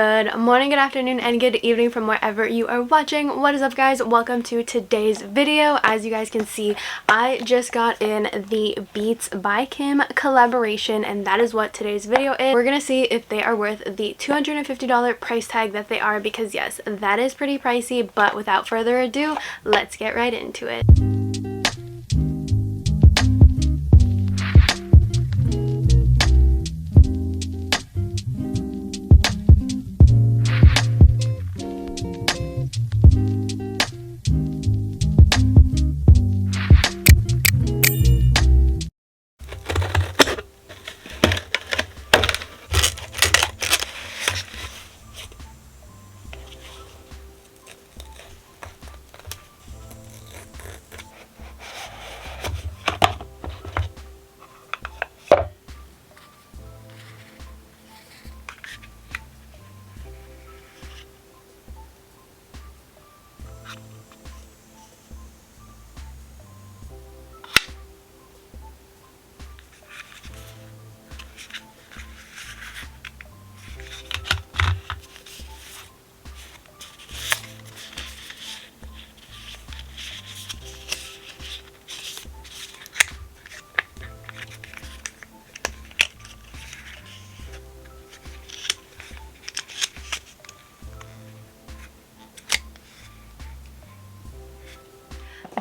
Good morning, good afternoon, and good evening from wherever you are watching. What is up, guys? Welcome to today's video. As you guys can see, I just got in the Beats by Kim collaboration, and that is what today's video is. We're gonna see if they are worth the $250 price tag that they are, because yes, that is pretty pricey. But without further ado, let's get right into it.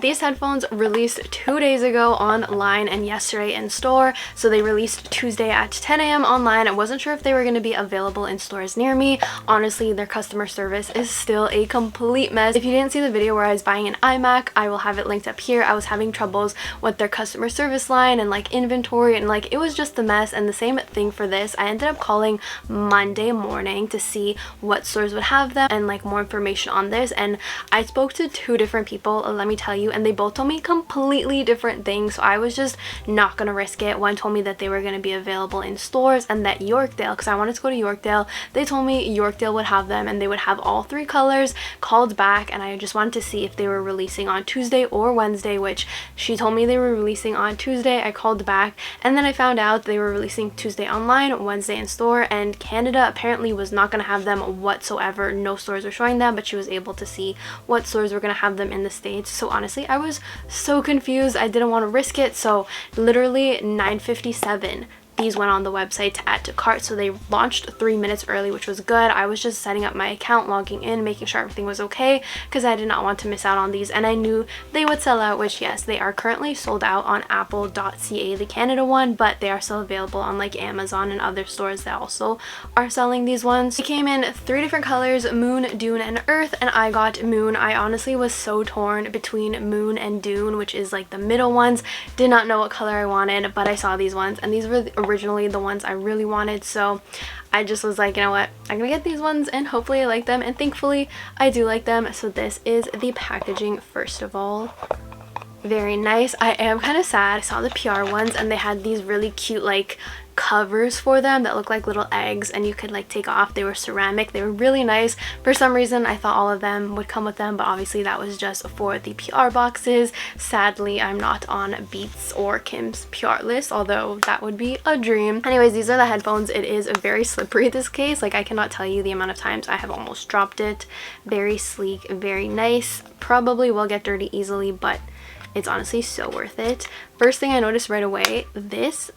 These headphones released 2 days ago online and yesterday in store. So they released Tuesday at 10 a.m. online. I wasn't sure if they were going to be available in stores near me. Honestly, their customer service is still a complete mess. If you didn't see the video where I was buying an iMac, I will have it linked up here. I was having troubles with their customer service line and like inventory, and like it was just a mess. And the same thing for this. I ended up calling Monday morning to see what stores would have them and like more information on this. And I spoke to 2 different people, let me tell you, and they both told me completely different things. So I was just not gonna risk it. One told me that they were gonna be available in stores, and that Yorkdale, because I wanted to go to Yorkdale, they told me Yorkdale would have them and they would have all 3 colors. Called back and I just wanted to see if they were releasing on Tuesday or Wednesday, which she told me they were releasing on Tuesday. I called back and then I found out they were releasing Tuesday online, Wednesday in store, and Canada apparently was not gonna have them whatsoever. No stores were showing them, but she was able to see what stores were gonna have them in the States. So honestly, I was so confused. I didn't want to risk it. So literally 9:57 these went on the website to add to cart. So they launched 3 minutes early, which was good. I was just setting up my account, logging in, making sure everything was okay, because I did not want to miss out on these, and I knew they would sell out, which yes, they are currently sold out on apple.ca, the Canada one, but they are still available on like Amazon and other stores that also are selling these ones. They came in 3 different colors, Moon, Dune, and Earth, and I got Moon. I honestly was so torn between Moon and Dune, which is like the middle ones. Did not know what color I wanted, but I saw these ones, and these were originally the ones I really wanted. So I just was like, you know what, I'm gonna get these ones and hopefully I like them, and thankfully I do like them. So this is the packaging. First of all, very nice. I am kind of sad. I saw the PR ones and they had these really cute like covers for them that look like little eggs and you could like take off. They were ceramic. They were really nice. For some reason I thought all of them would come with them, but obviously that was just for the PR boxes. Sadly, I'm not on Beats or Kim's PR list, although that would be a dream. Anyways, these are the headphones. It is very slippery, this case. Like I cannot tell you the amount of times I have almost dropped it. Very sleek, very nice. Probably will get dirty easily, but it's honestly so worth it. First thing I noticed right away, this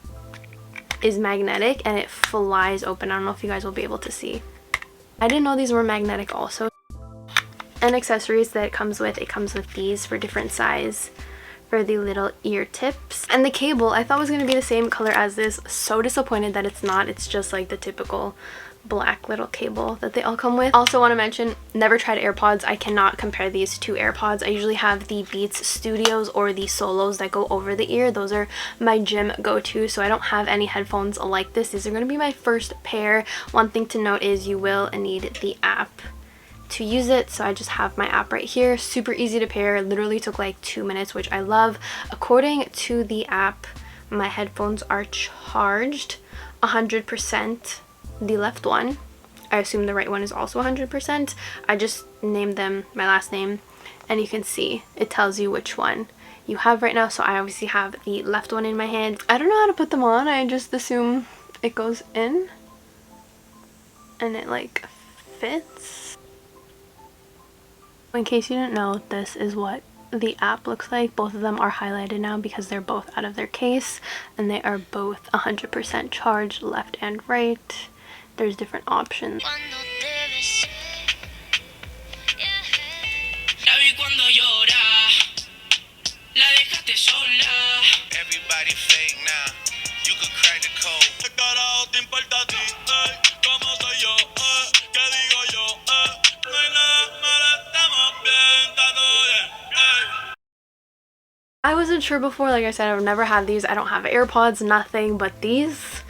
is magnetic and it flies open. I don't know if you guys will be able to see. I didn't know these were magnetic also. And accessories that it comes with these for different size for the little ear tips. And the cable I thought was going to be the same color as this. So disappointed that it's not. It's just like the typical black little cable that they all come with. Also want to mention, never tried AirPods. I cannot compare these to AirPods. I usually have the Beats Studios or the Solos that go over the ear. Those are my gym go-to, so I don't have any headphones like this. These are going to be my first pair. One thing to note is you will need the app to use it, so I just have my app right here. Super easy to pair. It literally took like 2 minutes, which I love. According to the app, my headphones are charged 100%. The left one, I assume the right one is also 100%. I just named them my last name, and you can see it tells you which one you have right now. So I obviously have the left one in my hand. I don't know how to put them on. I just assume it goes in and it like fits. In case you didn't know, this is what the app looks like. Both of them are highlighted now because they're both out of their case, and they are both 100% charged left and right. There's different options. Everybody fake now. You could crack the code. I wasn't sure before, like I said, I've never had these. I don't have AirPods, nothing, but these,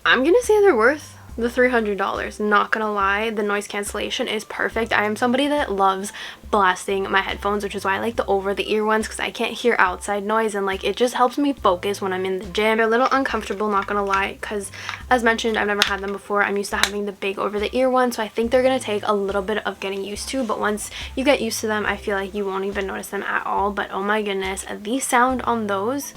I'm gonna say they're worth the $300. Not gonna lie, the noise cancellation is perfect. I am somebody that loves blasting my headphones, which is why I like the over-the-ear ones, because I can't hear outside noise, and like it just helps me focus when I'm in the gym. They're a little uncomfortable, not gonna lie, because as mentioned, I've never had them before. I'm used to having the big over-the-ear ones, so I think they're gonna take a little bit of getting used to, but once you get used to them, I feel like you won't even notice them at all. But oh my goodness, the sound on those,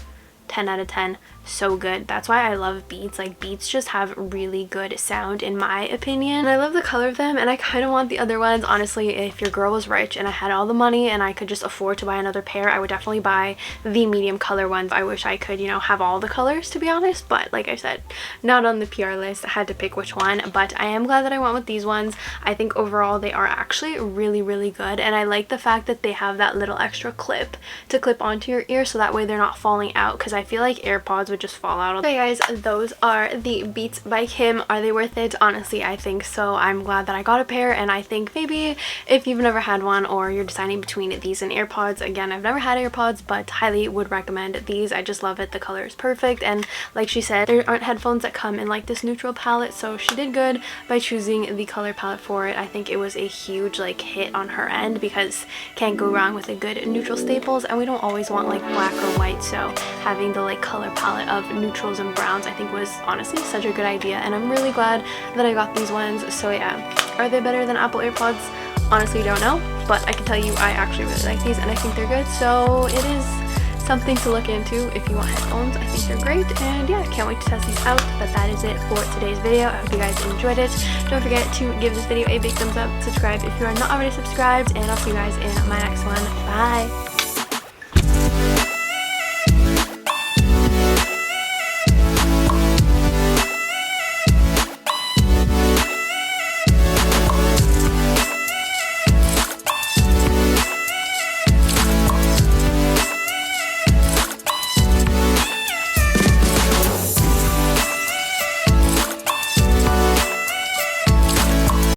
10 out of 10, so good. That's why I love Beats. Like, Beats just have really good sound in my opinion, and I love the color of them, and I kind of want the other ones. Honestly, if your girl was rich and I had all the money and I could just afford to buy another pair, I would definitely buy the medium color ones. I wish I could, you know, have all the colors, to be honest, but like I said, not on the PR list. I had to pick which one, but I am glad that I went with these ones. I think overall they are actually really, really good, and I like the fact that they have that little extra clip to clip onto your ear, so that way they're not falling out, because I feel like AirPods would just fall out. Okay guys, those are the Beats by Kim. Are they worth it? Honestly, I think so. I'm glad that I got a pair, and I think maybe if you've never had one or you're deciding between these and AirPods, again, I've never had AirPods, but highly would recommend these. I just love it. The color is perfect, and like she said, there aren't headphones that come in like this neutral palette, so she did good by choosing the color palette for it. I think it was a huge like hit on her end, because can't go wrong with a good neutral staples, and we don't always want like black or white, so having the like color palette of neutrals and browns I think was honestly such a good idea, and I'm really glad that I got these ones. So yeah, are they better than Apple AirPods? Honestly, don't know, but I can tell you I actually really like these, and I think they're good, so it is something to look into if you want headphones. I think they're great, and yeah, can't wait to test these out. But that is it for today's video. I hope you guys enjoyed it. Don't forget to give this video a big thumbs up, subscribe if you are not already subscribed, and I'll see you guys in my next one. Bye!